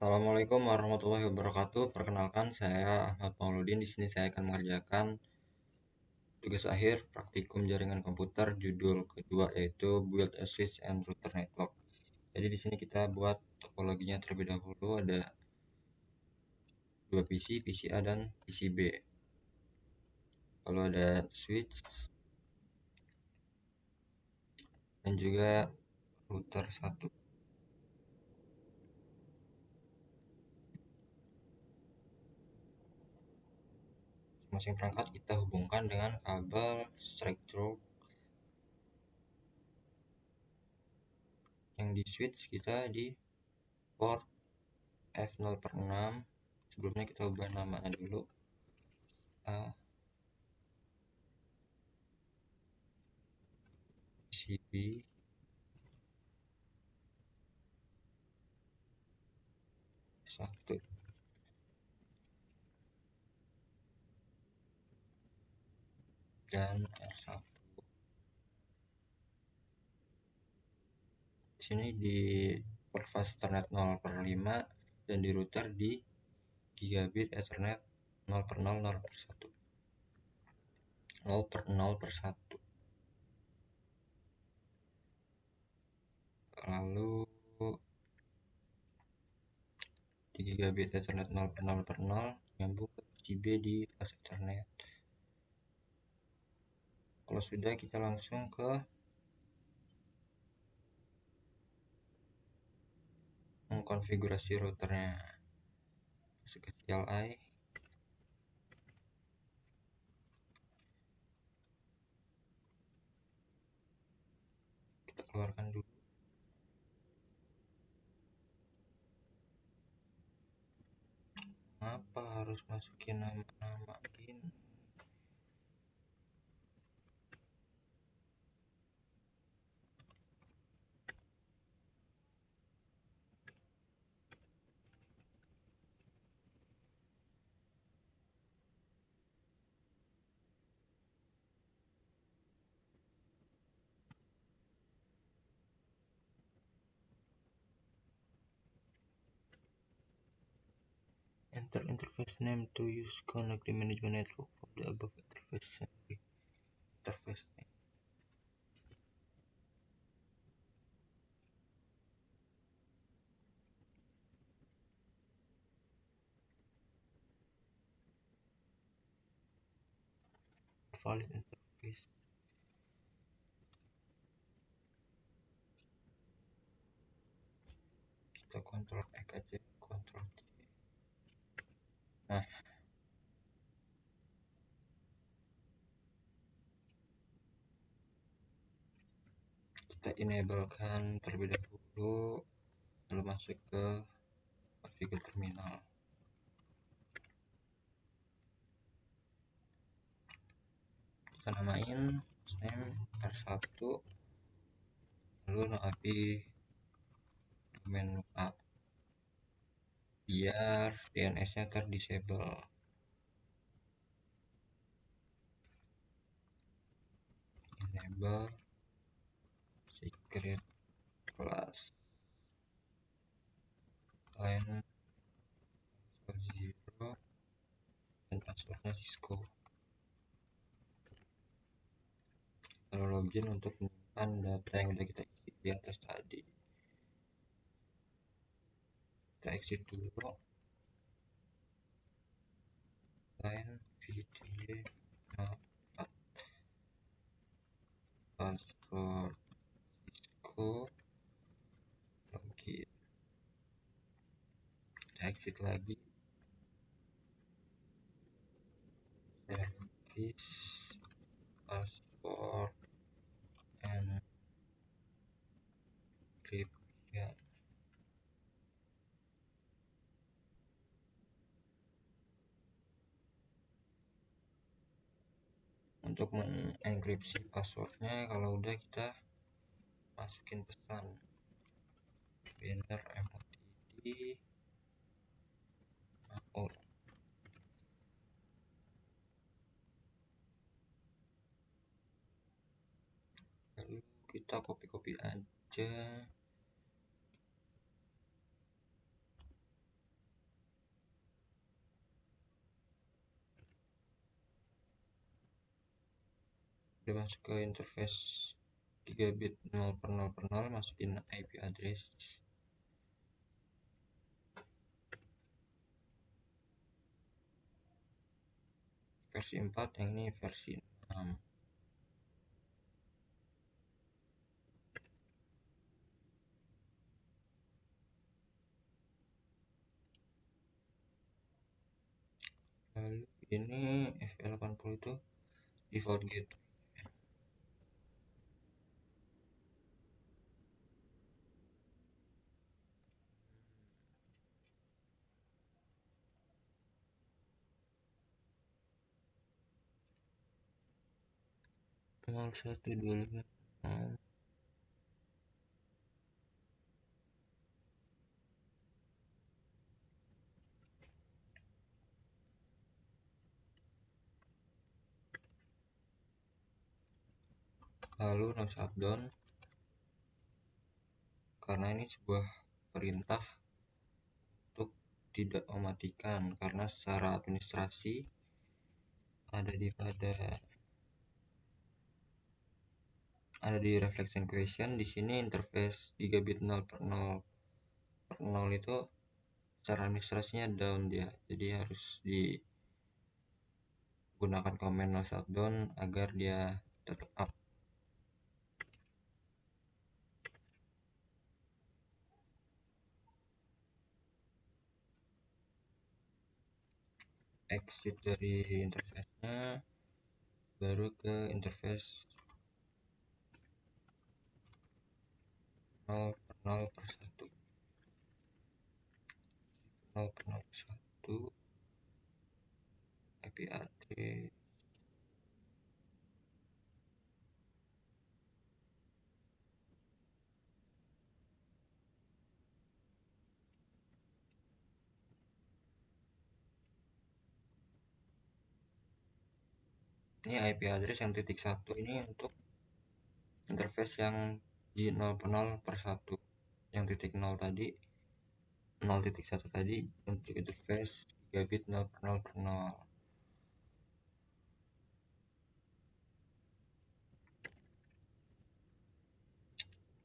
Assalamualaikum warahmatullahi wabarakatuh. Perkenalkan, saya Ahmad Mauludin. Di sini saya akan mengerjakan tugas akhir praktikum jaringan komputer judul kedua, yaitu Build a Switch and Router Network. Jadi di sini kita buat topologinya terlebih dahulu. Ada dua PC, PC A dan PC B. Lalu ada switch dan juga router 1. Masing-masing perangkat kita hubungkan dengan kabel straight through. Yang di switch kita di port F0/6. Sebelumnya kita ubah namanya dulu. A, PCB, satu, dan R1. Di sini di port fast Ethernet 0/5 dan di router di gigabit Ethernet 0/0/1. 0/0/1. Lalu di gigabit Ethernet 0/0/0 nyambung ke PCB di fast Ethernet. Kalau sudah, kita langsung ke mengkonfigurasi routernya. Masuk ke CLI, kita keluarkan dulu. Kenapa harus masukin nama-nama ini? Enter interface name to use connect the management network from the above interface name. Valid interface. Kita Ctrl X aja, Ctrl T. Nah, kita enablekan terlebih dahulu, lalu masuk ke configure terminal. Kita namain name R1, lalu no IP domain A, biar DNS-nya terdisable. Enable secret class line 0 dan passwordnya Cisco. Lalu login untuk menyimpan data yang sudah kita isi di atas tadi. Kita exit dulu. Line VDA 4 password Cisco, login. Kita exit lagi. Service password encryption. Untuk mengenkripsi passwordnya, kalau udah kita masukin pesan winner motd out. Lalu kita copy aja udah masuk ke interface gigabit 0 per 0 per 0, masukin IP address versi 4, yang ini versi 6. Lalu ini FE80 itu default gateway. Nol 125 nol. Lalu no shutdown, karena ini sebuah perintah untuk tidak mematikan, karena secara administrasi ada di reflection question. Di sini interface gigabit 0 per 0 per 0 itu secara administrasinya down dia, jadi harus digunakan command no shutdown agar dia tetap up. Exit dari interface-nya, baru ke interface 0 per 0 per 1, 0 per 0 per 1, IP address. Ini IP address yang titik 1 ini untuk interface yang di 0 per 0 per 1, yang titik 0 tadi, 0.1 tadi untuk interface gigabit 0 per 0 per 0.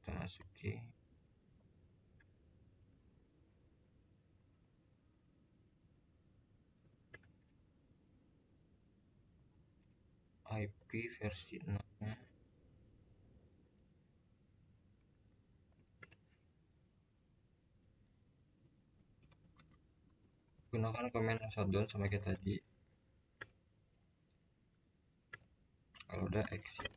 Kita masukin IP versi 6-nya. Gunakan command shutdown sama kayak tadi. Kalau udah exit.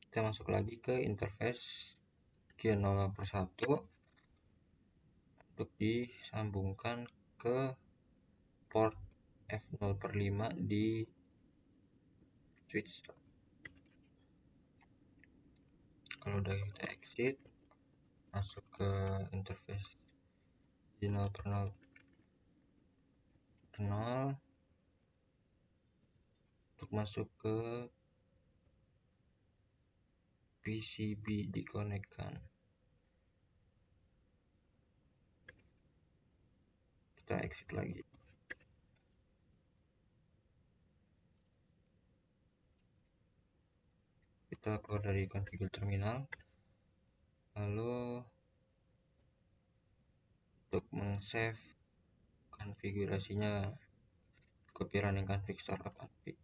Kita masuk lagi ke interface G0 per 1 untuk disambungkan ke port F0 per 5 di switch. Kalau udah kita exit, masuk ke interface G0 per 0 per 0 untuk masuk ke PCB dikonekkan. Kita exit lagi. Kita keluar dari configure terminal, lalu untuk meng-save konfigurasinya, copy running config startup config.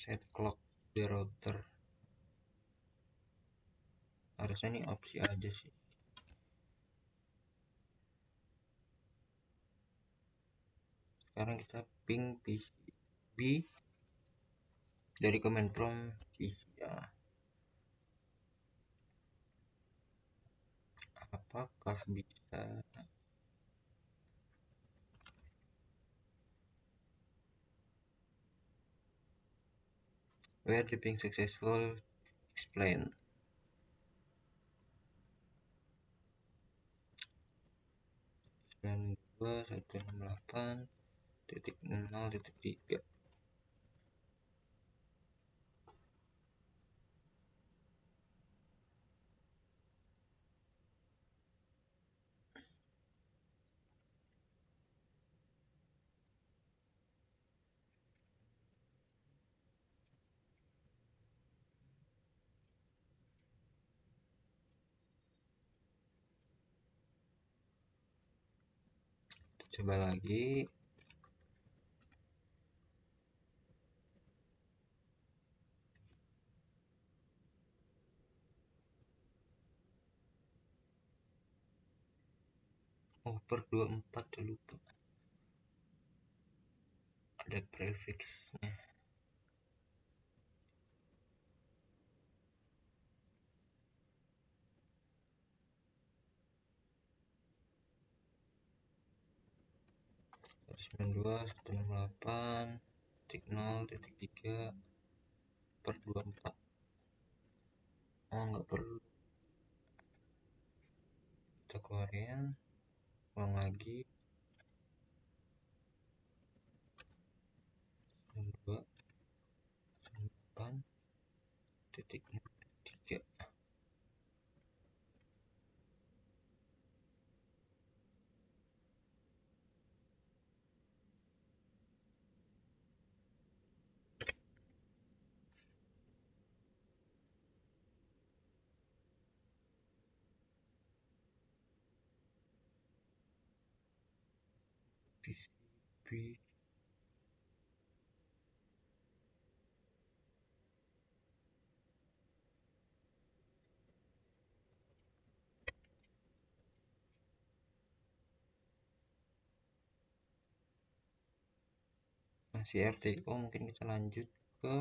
Set clock di router, harusnya ini opsi aja sih. Sekarang kita ping PCB dari command prompt PC ya. Apakah bisa? Where the ping successful, explain. Dan 2 168 titik 0 titik 3. Coba lagi. Oh, per 24 ya, lupa. Ada prefixnya. Satu 168 titik 0 titik 3 per 24. Oh, nggak perlu kita keluarin, ulang lagi. 92 98 titik 0 titik 3. PCB masih RTO. Mungkin kita lanjut ke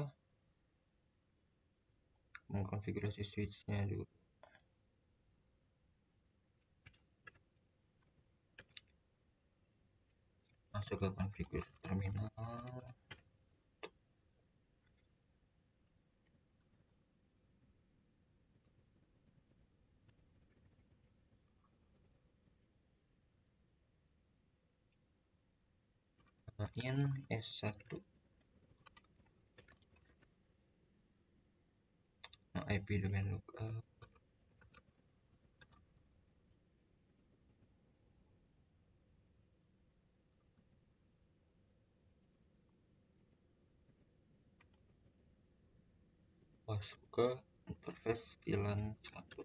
mengkonfigurasi switchnya dulu. Masuk ke konfigur terminal, in S1. Nah, IP domain lookup, masuk ke interface VLAN 1.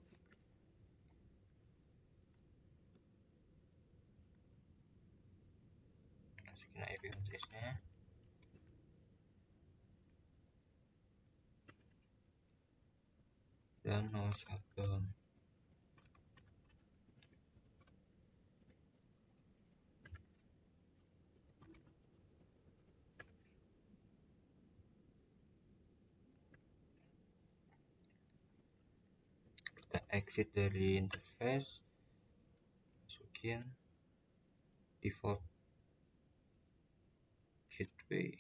Masukin IP address-nya dan nomor shutdown. Kita exit dari interface, masukin default gateway.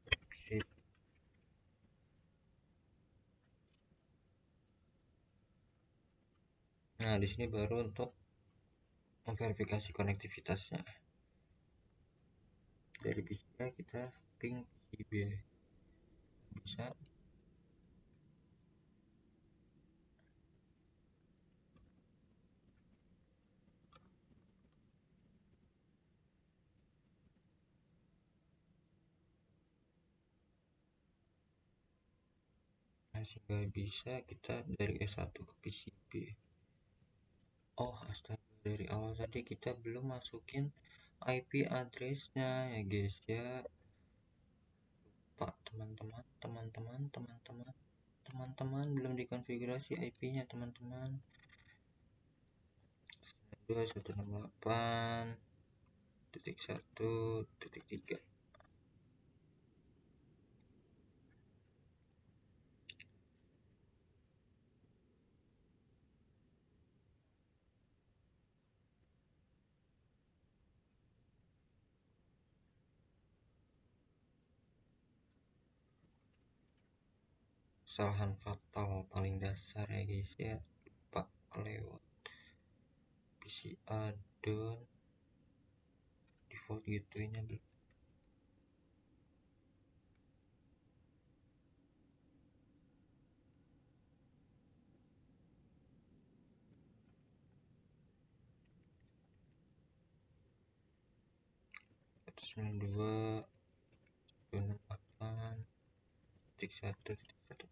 Exit. Nah, di sini baru untuk memverifikasi konektivitasnya. Dari PC kita ping PCB. Bisa masih nggak bisa, kita dari S1 ke PCB. Oh astaga, dari awal tadi kita belum masukin IP address-nya ya guys ya. Pak, teman-teman belum dikonfigurasi IP-nya teman-teman. 168.1.3. Kesalahan fatal paling dasar ya guys ya, lupa lewat. PCA dot default gateway-nya belum. Satu sembilan dua enam delapan titik satu titik satu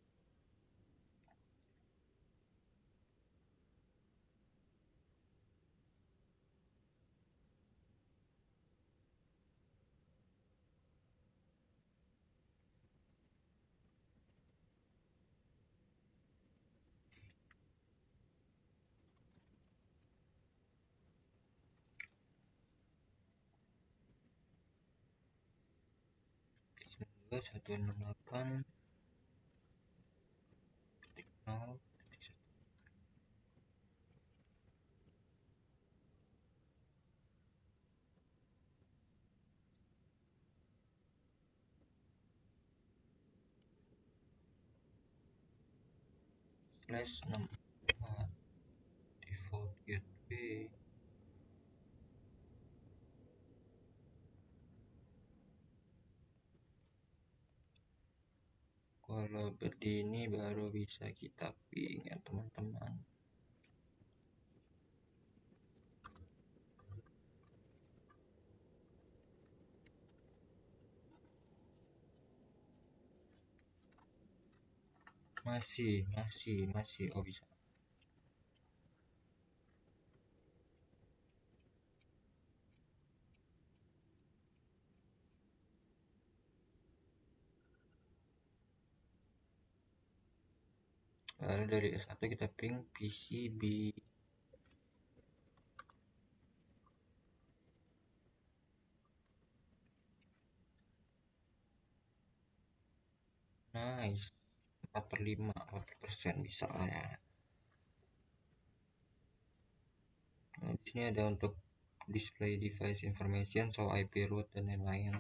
dua satu enam delapan titik nol titik satu slash 64 default gateway. Kalau begini baru bisa kita ping ya teman-teman. Masih. Oh bisa. Lalu dari S1 kita ping PCB. Nice. 4/5, 40% bisa lah ya. Nah, di sini ada untuk display device information, show IP route dan lain-lain.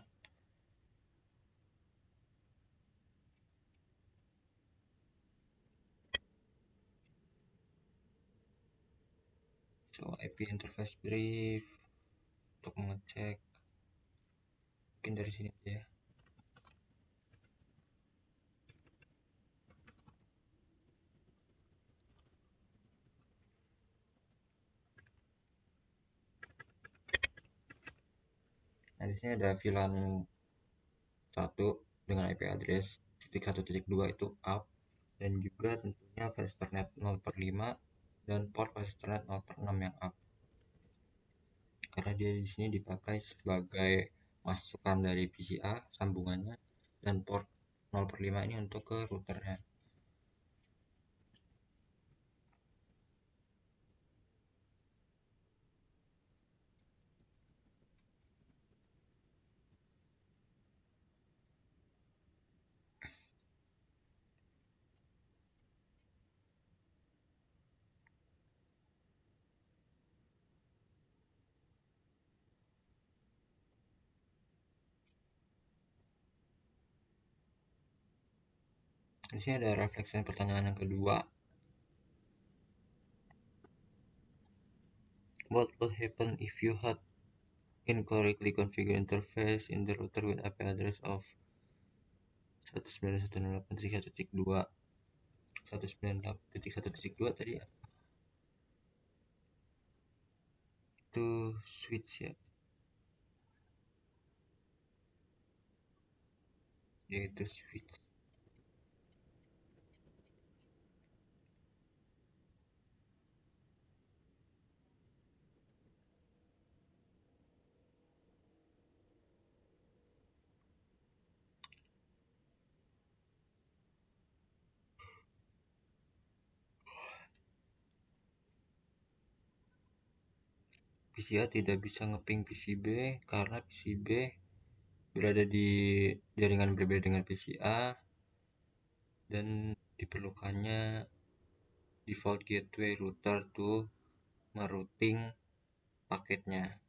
Show IP interface brief untuk mengecek. Mungkin dari sini aja ya. Nah, di sini ada VLAN 1 dengan IP address titik 1.2 itu up, dan juga tentunya flash ethernet 0/5 dan port flash ethernet 0/6 yang up. Karena dia di sini dipakai sebagai masukan dari PCA sambungannya, dan port 0/5 ini untuk ke routernya. Di sini ada refleksi pertanyaan yang kedua. What will happen if you had incorrectly configured interface in the router with IP address of 191.168.1.2? 198.1.2 tadi ya? Itu switch ya? Yaitu switch. PCA tidak bisa ngeping PCB karena PCB berada di jaringan berbeda dengan PCA, dan diperlukannya default gateway router to merouting paketnya.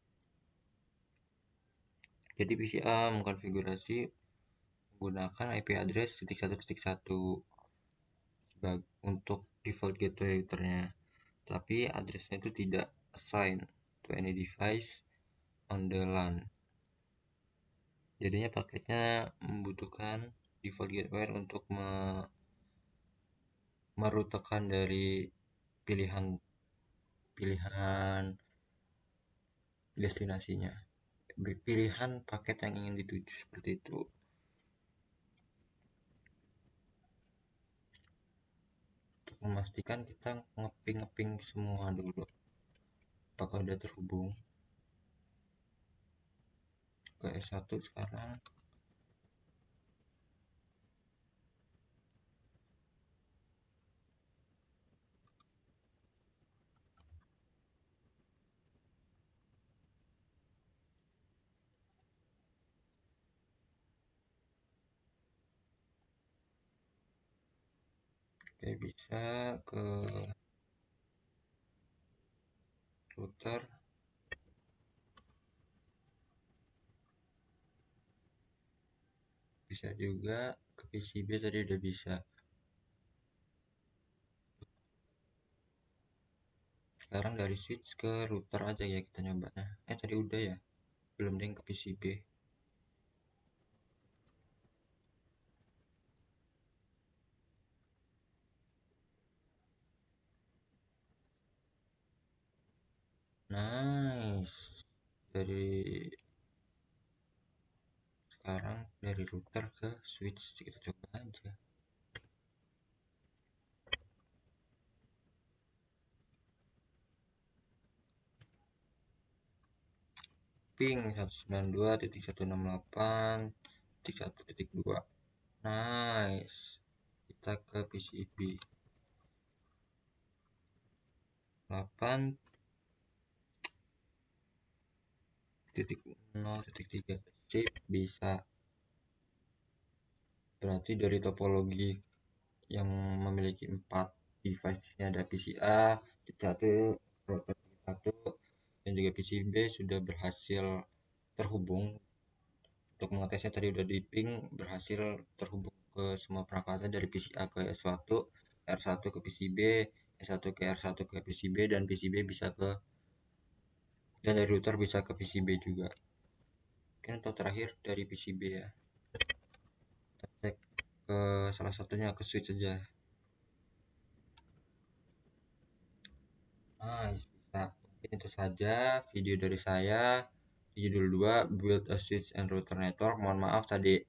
Jadi PCA mengkonfigurasi menggunakan IP address 1.1.1 untuk default gateway routernya, tapi addressnya itu tidak assigned to any device on the LAN. Jadinya paketnya membutuhkan default gateway untuk merutekan dari pilihan destinasinya, pilihan paket yang ingin dituju, seperti itu. Untuk memastikan kita ngeping semua dulu apakah udah terhubung ke S1 sekarang. Oke, bisa ke router, bisa juga ke PCB, tadi udah bisa. Sekarang dari switch ke router aja ya kita nyobanya. Tadi udah ya, belum deh ke PCB. Nice. Sekarang dari router ke switch kita coba aja. Ping 192.168.1.2. Nice. Kita ke PCB 8.0.3. Sip, bisa. Berarti dari topologi yang memiliki 4 device, di sini ada PCA, PC1, router PC1, dan juga PCB sudah berhasil terhubung. Untuk mengetesnya tadi udah di ping, berhasil terhubung ke semua perangkatnya dari PCA ke S1, R1 ke PCB, S1 ke R1 ke PCB, dan PCB bisa ke, dan dari router bisa ke PCB juga. Mungkin untuk terakhir dari PCB ya, kita cek ke salah satunya, ke switch saja. Nice, bisa. Mungkin itu saja video dari saya di judul 2, build a switch and router network. Mohon maaf tadi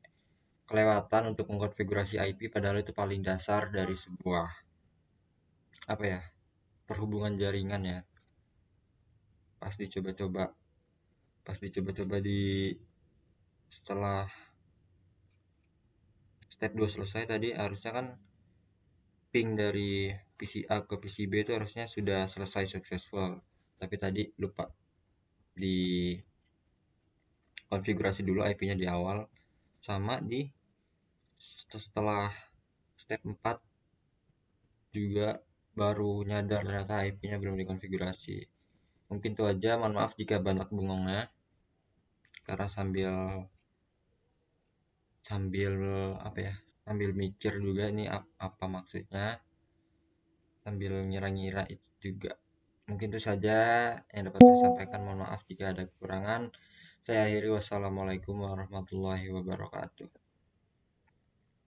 kelewatan untuk mengkonfigurasi IP, padahal itu paling dasar dari sebuah perhubungan jaringan ya. Pas dicoba-coba di setelah step 2 selesai tadi, harusnya kan ping dari PCA ke PCB itu harusnya sudah selesai successful, tapi tadi lupa di konfigurasi dulu IP-nya di awal, sama di setelah step 4 juga baru nyadar ternyata IP-nya belum dikonfigurasi. Mungkin itu aja, mohon maaf jika banyak bengongnya, karena sambil mikir juga ini apa maksudnya, sambil ngira-ngira itu juga. Mungkin itu saja yang dapat saya sampaikan, mohon maaf jika ada kekurangan. Saya akhiri, wassalamualaikum warahmatullahi wabarakatuh.